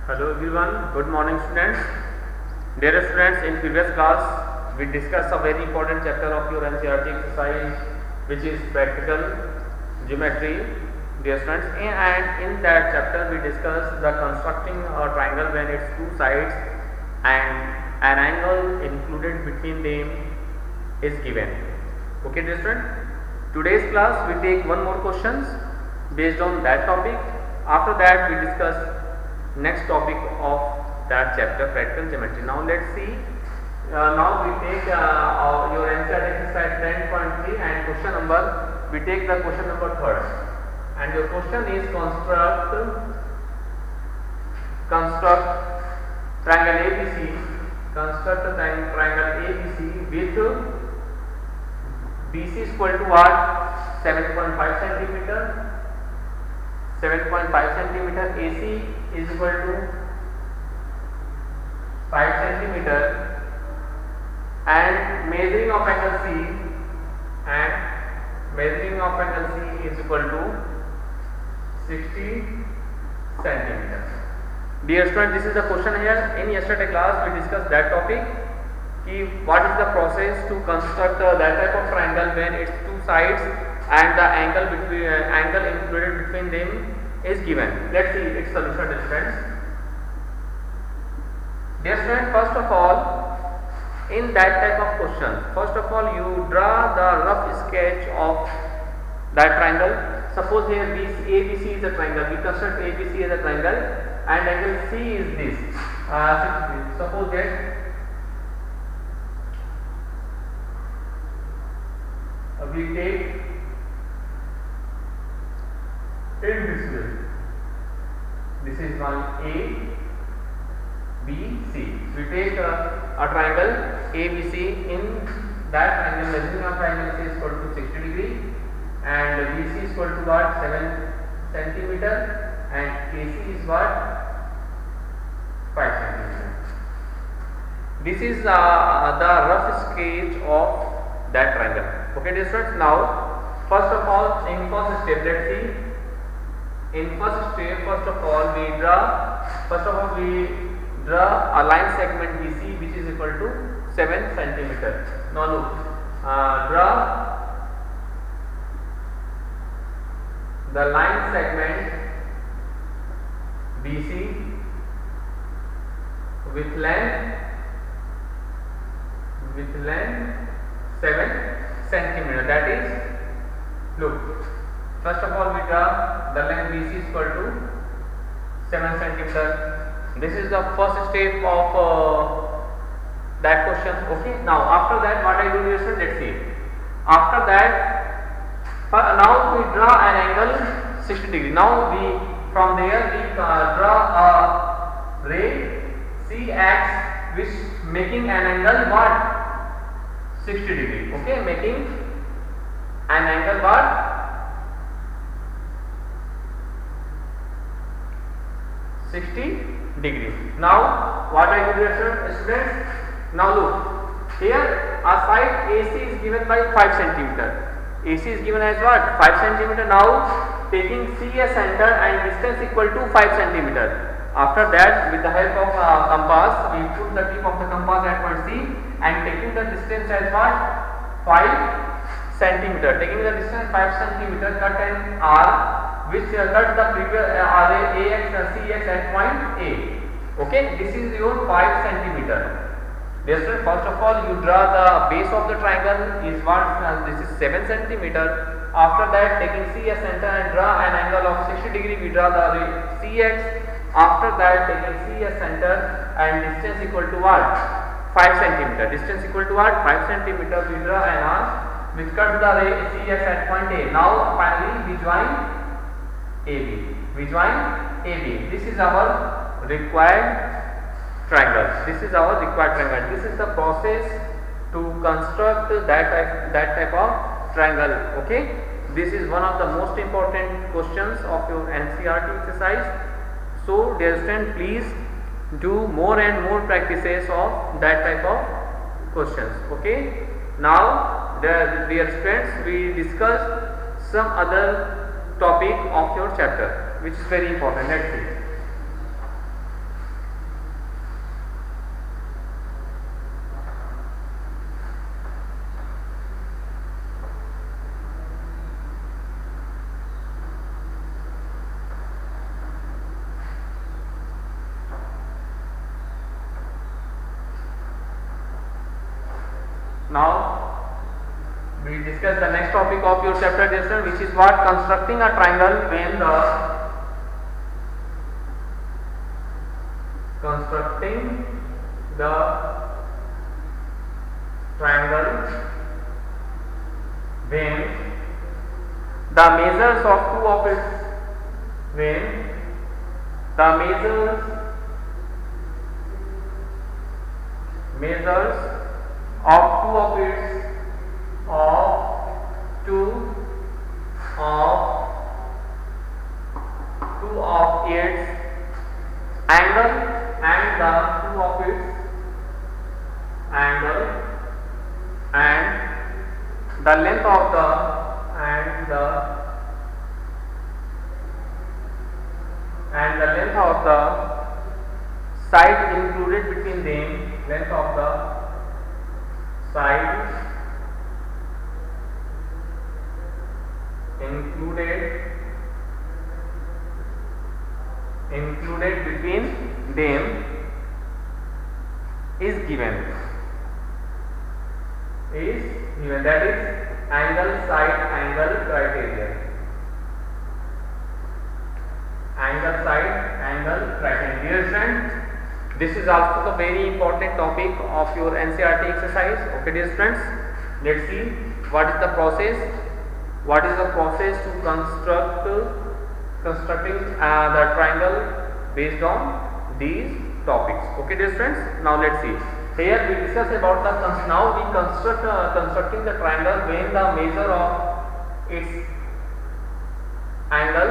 Hello everyone, good morning students. Dear students, in previous class we discussed a very important chapter of your NCERT exercise, which is practical geometry. Dear students, and in that chapter we discussed the constructing a triangle when its two sides and an angle included between them is given. Okay dear students, today's class we take one more questions based on that topic. After that we discuss next topic of that chapter, practical geometry. Now let's see. Now we take your answer exercise 10.3 and question number. We take the question number 3rd, and your question is construct triangle ABC. Construct a triangle ABC with BC is equal to what? 7.5 centimeter. 7.5 centimeter, AC is equal to 5 centimeter, and measuring of angle C is equal to 60 centimeter. Dear student, this is the question here. In yesterday class we discussed that topic. What is the process to construct that type of triangle when its two sides and the angle included between them is given. Let's see its solution, dear students. Dear students, first of all, in that type of question, first of all you draw the rough sketch of that triangle. Suppose here ABC is a triangle. We construct ABC as a triangle and angle C is this. Suppose that we take in this way. This is one A, B, C. We take a triangle ABC. In that triangle, measuring of triangle is equal to 60 degree, and BC is equal to what? 7 centimeter, and AC is what? 5 centimeter. This is the rough sketch of that triangle. Okay, dear students. Now, first of all, in first step, let's see. In first step, first of all we draw a line segment BC which is equal to 7 centimeter. Now look, draw the line segment BC with length 7 centimeter. That is, look, first of all we draw the length BC is equal to 7 centimeter. This is the first step of that question. Okay. Now after that what I do is, let's see. After that, now we draw an angle 60 degree. Now from there we draw a ray CX which making an angle what? 60 degree. Okay, making an angle what? 60 degree. Now what I do here, students? Now look, here a side AC is given by 5 centimeter. AC is given as what? 5 centimeter. Now taking C as center and distance equal to 5 centimeter. After that, with the help of compass, we put the tip of the compass at point C and taking the distance as what? 5 centimeter. Taking the distance 5 centimeter, cut an R which cut the previous array AX CX at point A. Okay, this is your 5 centimeter. Therefore, first of all you draw the base of the triangle is what? This is 7 centimeter. After that, taking C as center and draw an angle of 60 degree, we draw the array CX. After that, taking C as center and distance equal to what? 5 centimeter. Distance equal to what? 5 centimeter. We draw an arc which cuts the ray CX at point A. Now finally we join AB. We join AB. This is our required triangle. This is our required triangle. This is the process to construct that type of triangle. Okay. This is one of the most important questions of your NCERT exercise. So dear student, please do more and more practices of that type of questions. Okay. Now dear students, we discussed some other topic of your chapter which is very important. Let's see. Now we discuss the next topic of your chapter, dear student, which is what? Constructing a triangle when the triangle when the measures of two of its angle and the length of the side included between them, length of the side included between them is given. That is angle side angle criteria. Dear friend, this is also the very important topic of your NCERT exercise. Okay, dear friends, let's see what is the process. What is the process to constructing the triangle based on these topics. Okay, dear friends, now let's see. Here we discuss about constructing the triangle when the measure of its angle,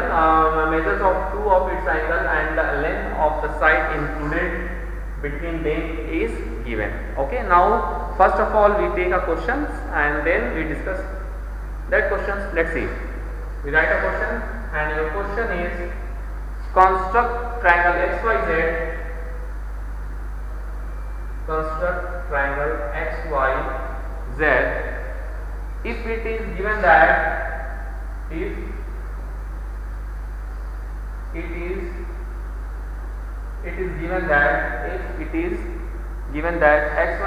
measures of two of its angle and the length of the side included between them is given. Okay, now first of all we take a questions and then we discuss that questions. Let's see. We write a question and your question is construct triangle XYZ. Construct triangle XYZ if it is given that xy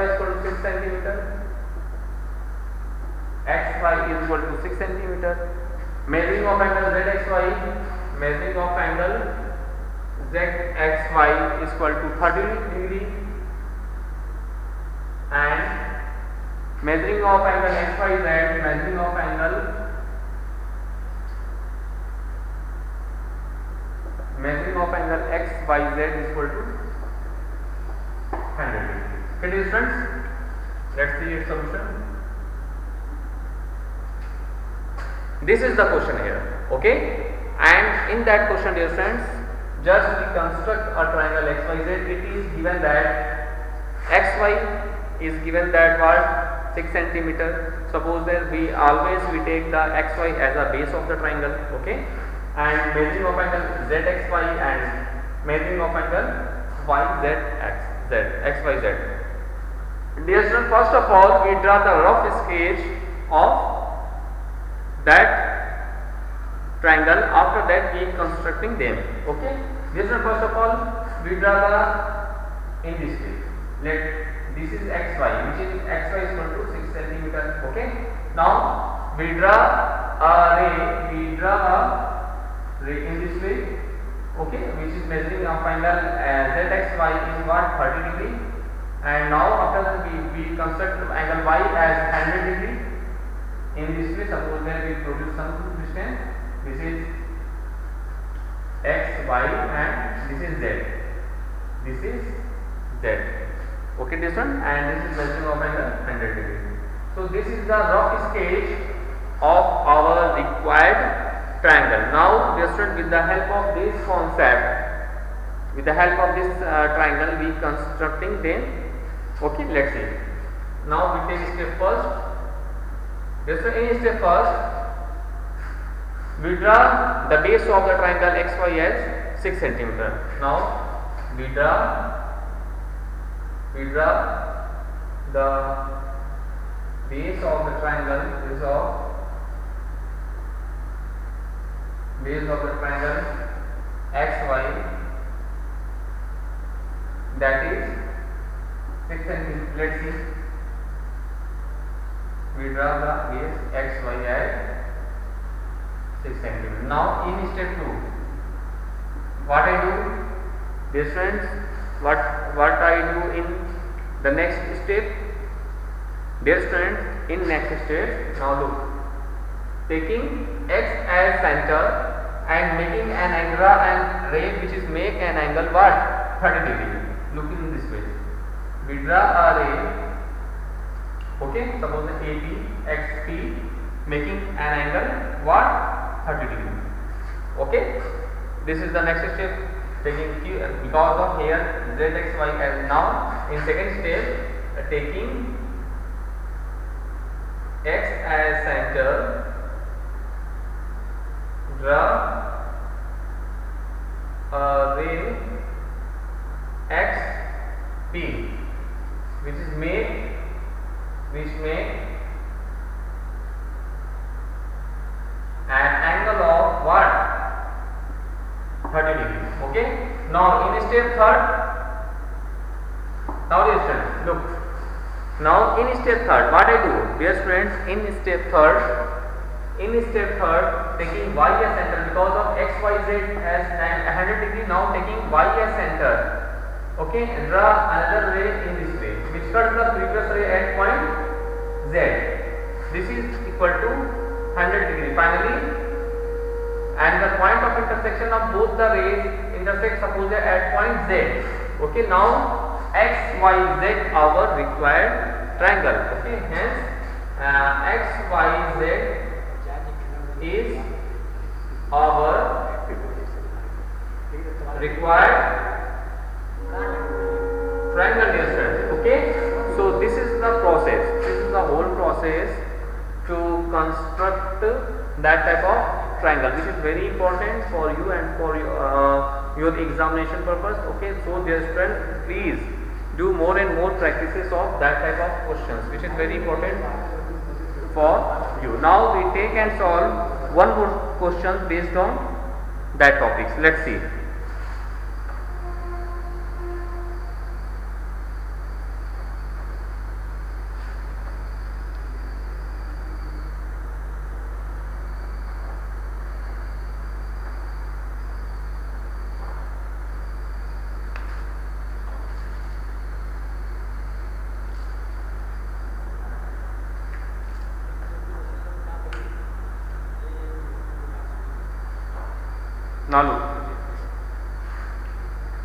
is equal to 6 centimeter, xy is equal to 6 centimeter, measuring of angle zxy is equal to 30 degree, and measuring of angle xyz is equal to 100 degree. Okay, dear friends, let's see its solution. This is the question here. Okay, and in that question, dear friends, just we construct a triangle XYZ. It is given that xy is given that what? 6 centimeter. Suppose that we take the xy as a base of the triangle. Okay, and measuring of angle zxy and measuring of angle xyz. Dear student, first of all we draw the rough sketch of that triangle. After that we constructing them. Okay, dear student, first of all we draw in this way. This is xy, which is xy is equal to 6 centimeter. Okay, now we draw a ray in this way. Okay, which is measuring a final zxy is what? 30 degree. And now after that we construct angle y as 100 degree. In this way, suppose that we produce some distance. This is x, y, and this is z. Okay, this one, and this is measuring of angle 100 degree. So this is the rough sketch of our required triangle. Now, dear student, with the help of this concept, with the help of this triangle, we constructing them. Okay, let's see. Now we take step first. Just in step first, we draw the base of the triangle XY as 6 centimeter. Now we draw the base of the triangle XY, that is 6 centimeter. Let's see. we draw the base xy at 6 centimeter. Now in step 2, what I do, dear friends, what I do in the next step, dear friends, in next step, now look, taking x as center and making an angle and ray which is make an angle what, 30 degree. Look in this way, we draw a ray, okay, suppose AB XP making an angle what, 30 degree. Okay, this is the next step, taking Q because of here ZXY as now. In second step, taking X as center, draw a ray XP which make an angle of what, 30 degrees. Okay, now in step third, now dear friends, look, now in step third, what I do, dear friends, in step third, taking y as center because of xyz as 100 degree, now taking y as center, okay, draw another ray in this way which cuts the previous ray at point z. This is equal to 100 degree finally, and the point of intersection of both the rays intersect suppose at point z. Okay, now x y z our required triangle. Okay, hence x y z is our required triangle, dear friends. Okay, so this is the process, this is the whole process to construct that type of triangle, which is very important for you and for your examination purpose. Okay, so dear friends, please do more and more practices of that type of questions, which is very important for you. Now we take and solve one more question based on that topics. Let's see. Now look,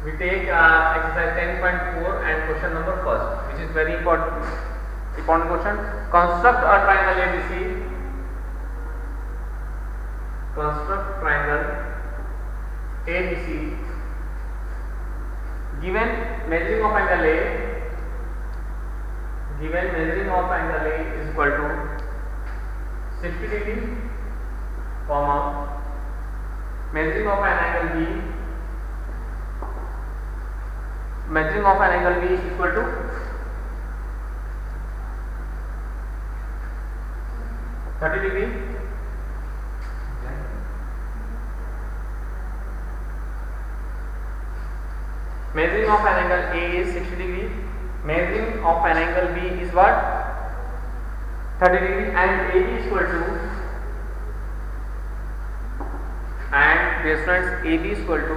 we take exercise 10.4 and question number first, which is very important question. Construct a triangle ABC. Construct triangle ABC. Given measuring of angle A. Given measuring of angle A is equal to 60 degree, comma. Measuring of an angle B, measuring of an angle B is equal to 30 degree. Measuring of an angle A is 60 degree. Measuring of an angle B is what? 30 degree, and AB is equal to, and dear friends, AB is equal to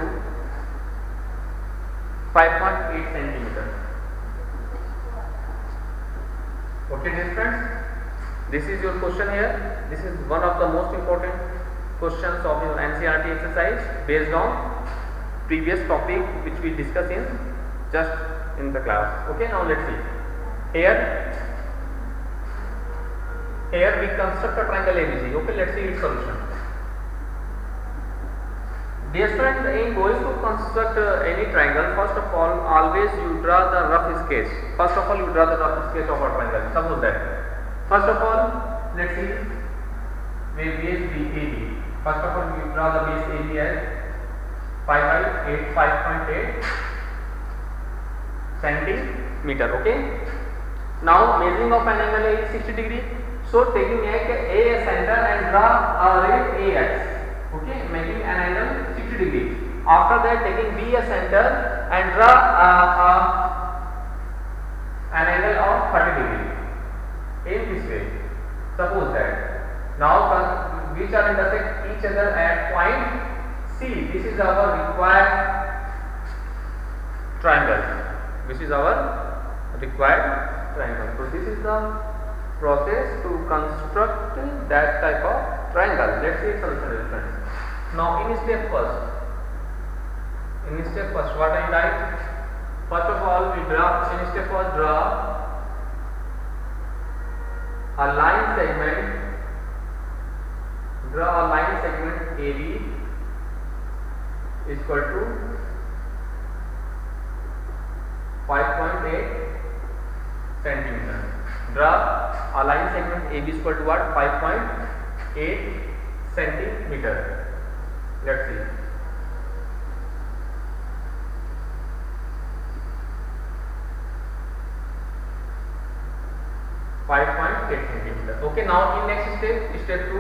5.8 centimeter. Okay, dear friends, this is your question here. This is one of the most important questions of your NCERT exercise based on previous topic which we discussed in just in the class. Okay, now let's see. Here we construct a triangle ABC. Okay, let's see its solution. Dear friends, in going to construct any triangle, first of all, always you draw the rough sketch. First of all, you draw the rough sketch of a triangle. Suppose that. First of all, let's see, where base AB. First of all, you draw the base AB as 5.8 centimeter. Okay. Now, measuring of an angle A is 60 degree. So, taking A as center and draw a ray AX. Okay, making an angle 60 degree. After that, taking B as center and draw an angle of 30 degree in this way. Suppose that now which are intersect each other at point C. This is our required triangle. This is our required triangle. So this is the process to construct that type of triangle. Let's see solution, friends. Now in step first, what I write? First of all, we draw. In step first, draw a line segment. Draw a line segment AB is equal to 5.8 centimeter. Draw a line segment AB is equal to what? 5.8 centimeter. Let's see. Centimeter. Okay, now in next step, step 2.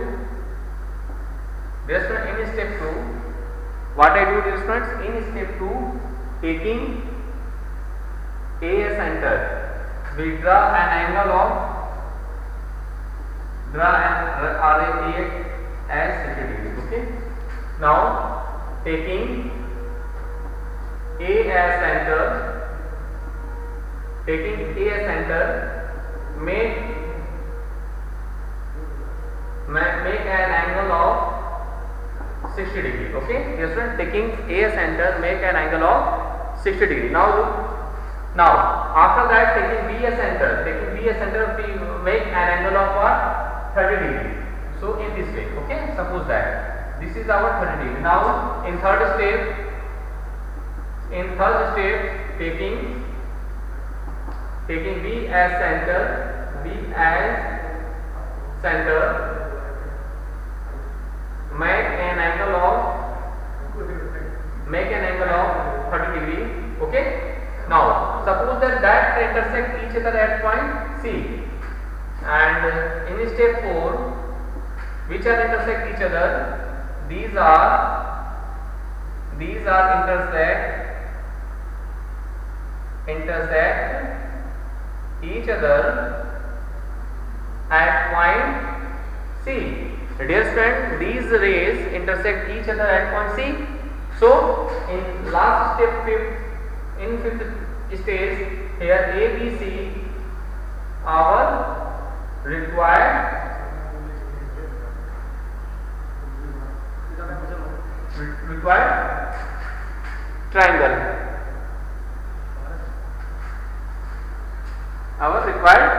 Dear students, in step 2, what I do, dear students, in step 2, taking A as center, we draw an angle of RA as 60 degrees. Okay. Now taking A as center, make an angle of 60 degree. Okay, yes friend, taking A as center, make an angle of 60 degree. Now after that, taking B as center, we make an angle of what? 30 degree. So in this way, okay, suppose that this is our 30 degree. Now in third step, taking B as center, make an angle of 30 degree. Okay. Now suppose that intersect each other at point C, and in step 4, which are intersect each other? These are intersect each other at point C. Dear friend, these rays intersect each other at point C. So in last step, in fifth stage, here A, B, C, our required triangle. Our required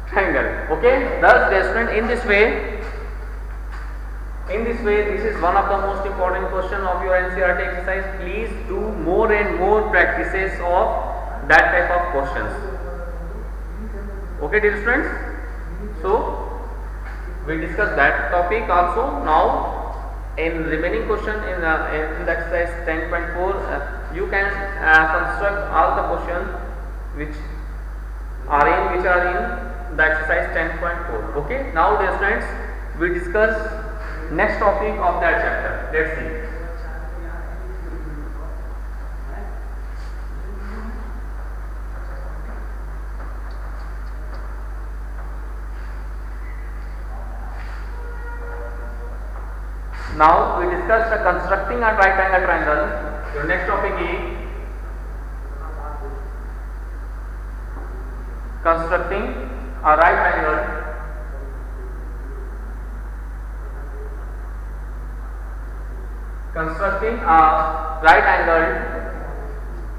triangle. Okay. Thus, dear student, in this way, this is one of the most important question of your NCERT exercise. Please do more and more practices of that type of questions. Okay, dear students. So we discussed that topic also. Now in remaining question in the exercise 10.4, you can construct all the questions which are in the exercise 10.4. Okay. Now dear students, we discuss next topic of that chapter. Let's see. Now we discussed constructing a right angle triangle. Your next topic is constructing a right angle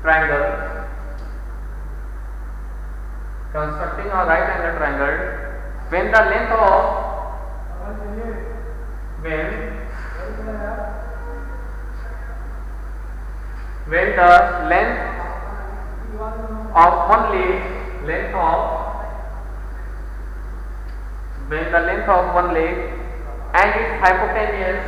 triangle. Constructing a right angle triangle when the length of one leg and its hypotenuse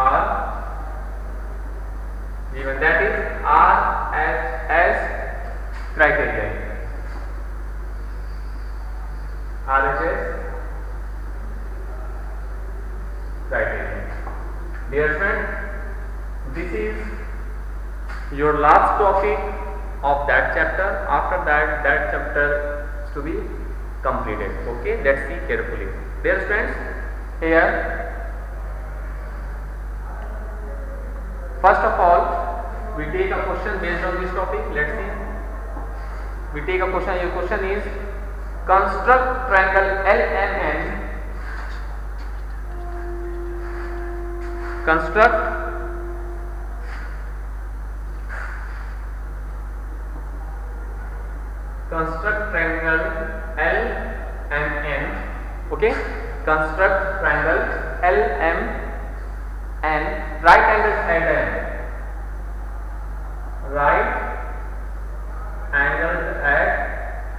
are given. That is R as criteria. R this is your last topic of that chapter. After that, that chapter is to be completed. Okay, let's see carefully. Dear friends, here first of all we take a question based on this topic. Let's see. We take a question. Your question is construct triangle LMN. Construct triangle LMN. Okay, construct triangle LMN, right angled at M. Right angled at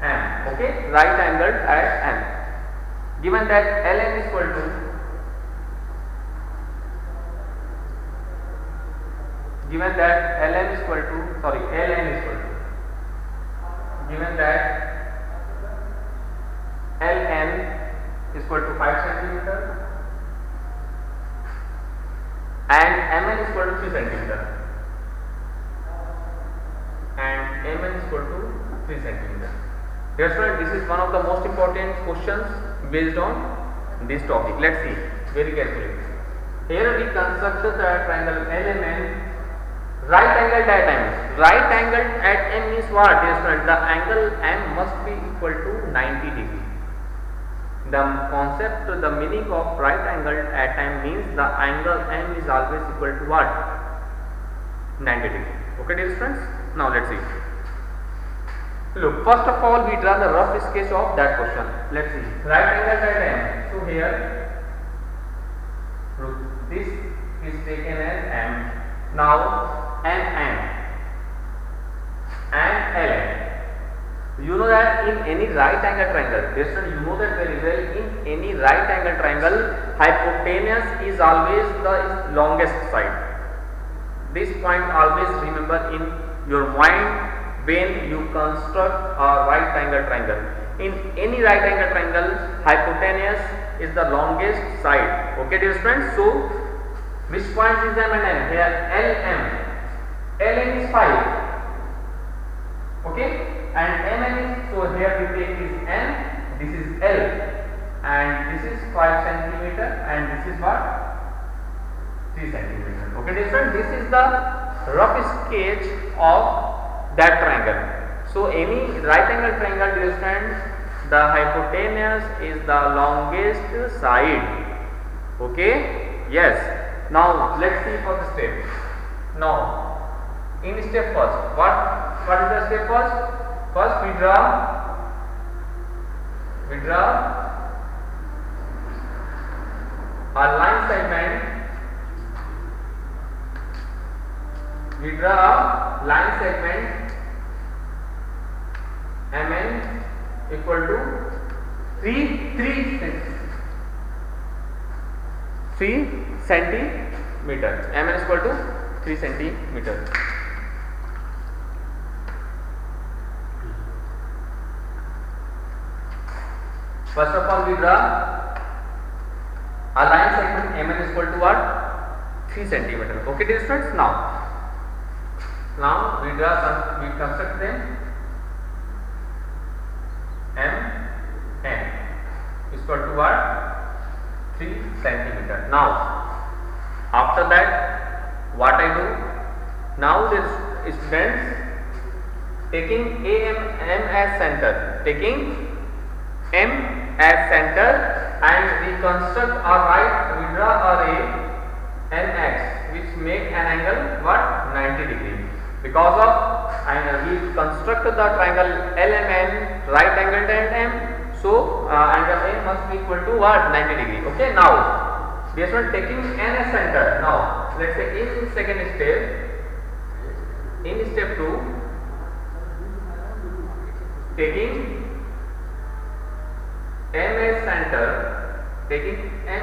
M. Okay, right angled at M. Given that LM is equal to, given that LM is equal to, sorry, LN is equal to, given that LN is equal to 5 centimeter and MN is equal to 3 centimeter and MN is equal to 3 centimeter. Dear student, this is one of the most important questions based on this topic. Let's see very carefully. Here we construct the triangle LMN. Right angled at M. Right angled at M means what? Dear student, the angle M must be equal to 90 degree. The concept, the meaning of right angled at M means the angle M is always equal to what? 90 degree. Okay, dear students. Now let's see. Look, first of all we draw the rough sketch of that question. Let's see. Right angled at M. So here, look, this is taken as M. Now MN and LN. You know that in any right angle triangle, you know that very well, in any right angle triangle, hypotenuse is always the longest side. This point always remember in your mind when you construct a right angle triangle. In any right angle triangle, hypotenuse is the longest side. Okay, dear friends. So which point is M and N? Here LM. LN is 5. Okay, and MN is, so here we take this N, this is L, and this is 5 centimeter, and this is what? 3 centimeter. Okay, dear friends, this is the rough sketch of that triangle. So any right angle triangle, dear friends, the hypotenuse is the longest side. Okay, yes. Now let's see for the step. Now in step first, what is the step first? First we draw a line segment. We draw a line segment MN equal to 3 centimeter. MN is equal to 3 centimeter. First of all, we draw a line segment MN is equal to what? 3 centimeter. Okay, dear students. Now we construct them. MN is equal to what? 3 centimeter. Now, after that, what I do? Now this students taking M as center, as center, and we construct a we draw a ray NX which make an angle what? 90 degree. Because of we construct the triangle LMN right angled at M, so angle A must be equal to what? 90 degree. Okay, now this one taking N as center. Now let's say in second step, in step 2, taking M as center, make an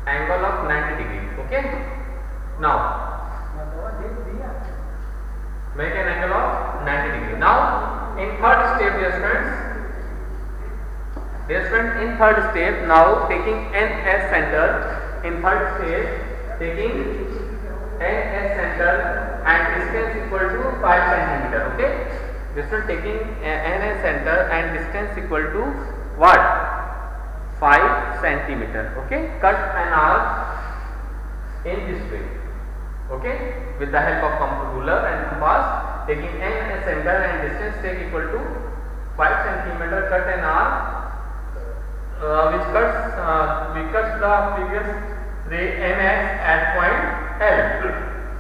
angle of 90 degree. Okay, now make an angle of 90 degree. Now in third step, dear friends, Dear student, in third step, now taking n as center, in third step taking n as center and distance equal to 5 centimeter. Okay, dear student, taking n as center and distance equal to what? 5 centimeter. Okay, cut an arc in this way. Okay, with the help of ruler and compass, taking n as center and distance take equal to 5 centimeter, cut an arc which cuts the previous ray MX at point L.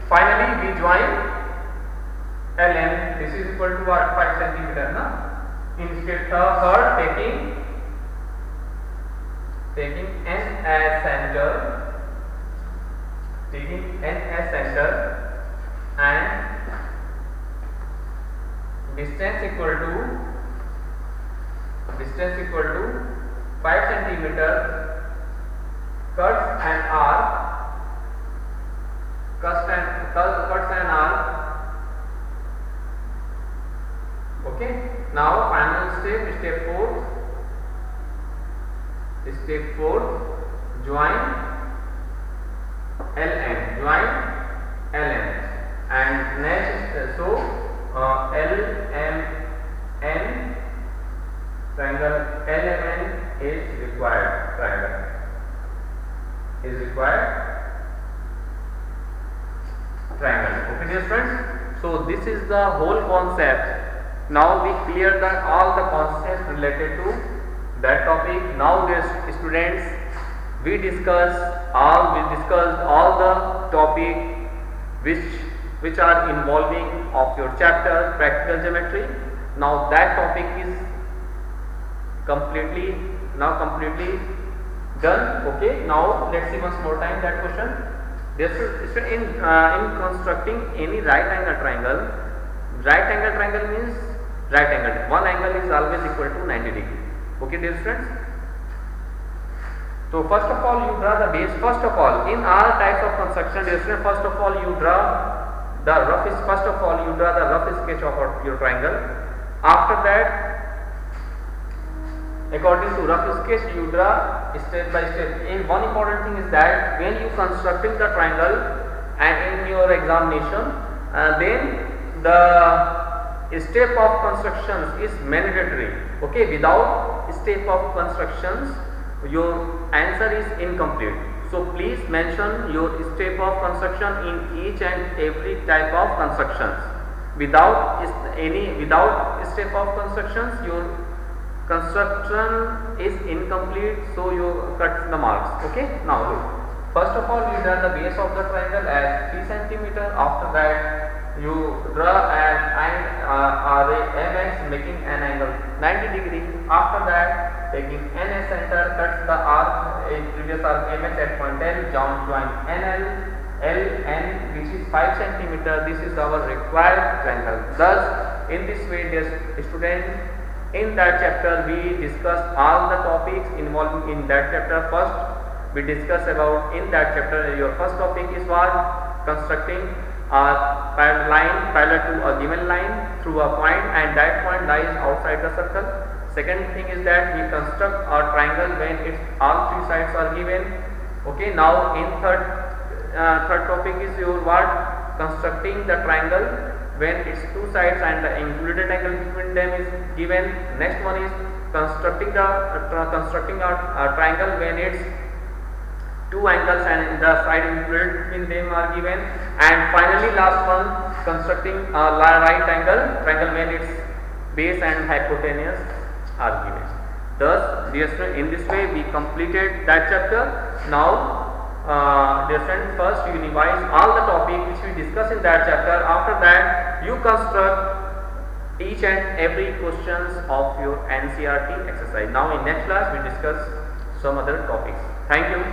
Finally, we join LN. This is equal to what? 5 centimeter. Na? Instead of her taking n as center, and distance equal to 5 centimeter, cuts an arc. Okay. Now final step 4. Join LN, and next LMN triangle LMN is required. Triangle. Okay, dear friends. So this is the whole concept. Now we cleared all the concepts related to that topic. Now, dear students, we discussed all the topic which are involving of your chapter practical geometry. Now that topic is completely done. Okay, now let's see once more time that question. In constructing any right angle triangle means right angle. One angle is always equal to 90 degree. Okay, dear friends. So first of all, you draw the base. First of all, in all types of construction, dear friends, first of all you draw the rough sketch of your triangle. After that, according to rough sketch, you draw step by step. And one important thing is that when you constructing the triangle and in your examination, then the step of constructions is mandatory. Okay, without step of constructions, your answer is incomplete. So please mention your step of construction in each and every type of constructions. Without step of constructions, your construction is incomplete, so you cut the marks. Okay, now look. First of all, you draw the base of the triangle as 3 centimeter. After that, you draw an array MX making an angle 90 degree. After that, taking n as center, cuts the arc in previous arc MX at point L, join LN, which is 5 centimeter. This is our required triangle. Thus, in this way, dear student, in that chapter we discuss all the topics involving in that chapter. First, we discuss about in that chapter your first topic is what? Constructing a line parallel to a given line through a point, and that point lies outside the circle. Second thing is that we construct a triangle when its all three sides are given. Okay, now in third topic is your what? Constructing the triangle when its two sides and the included angle between them is given. Next one is constructing a triangle when its two angles and the side included between them are given. And finally, last one, constructing a right triangle when its base and hypotenuse are given. Thus, dear student, in this way we completed that chapter. Now, dear friend, first you revise all the topic which we discussed in that chapter. After that, you construct each and every questions of your NCERT exercise. Now in next class we discuss some other topics. Thank you.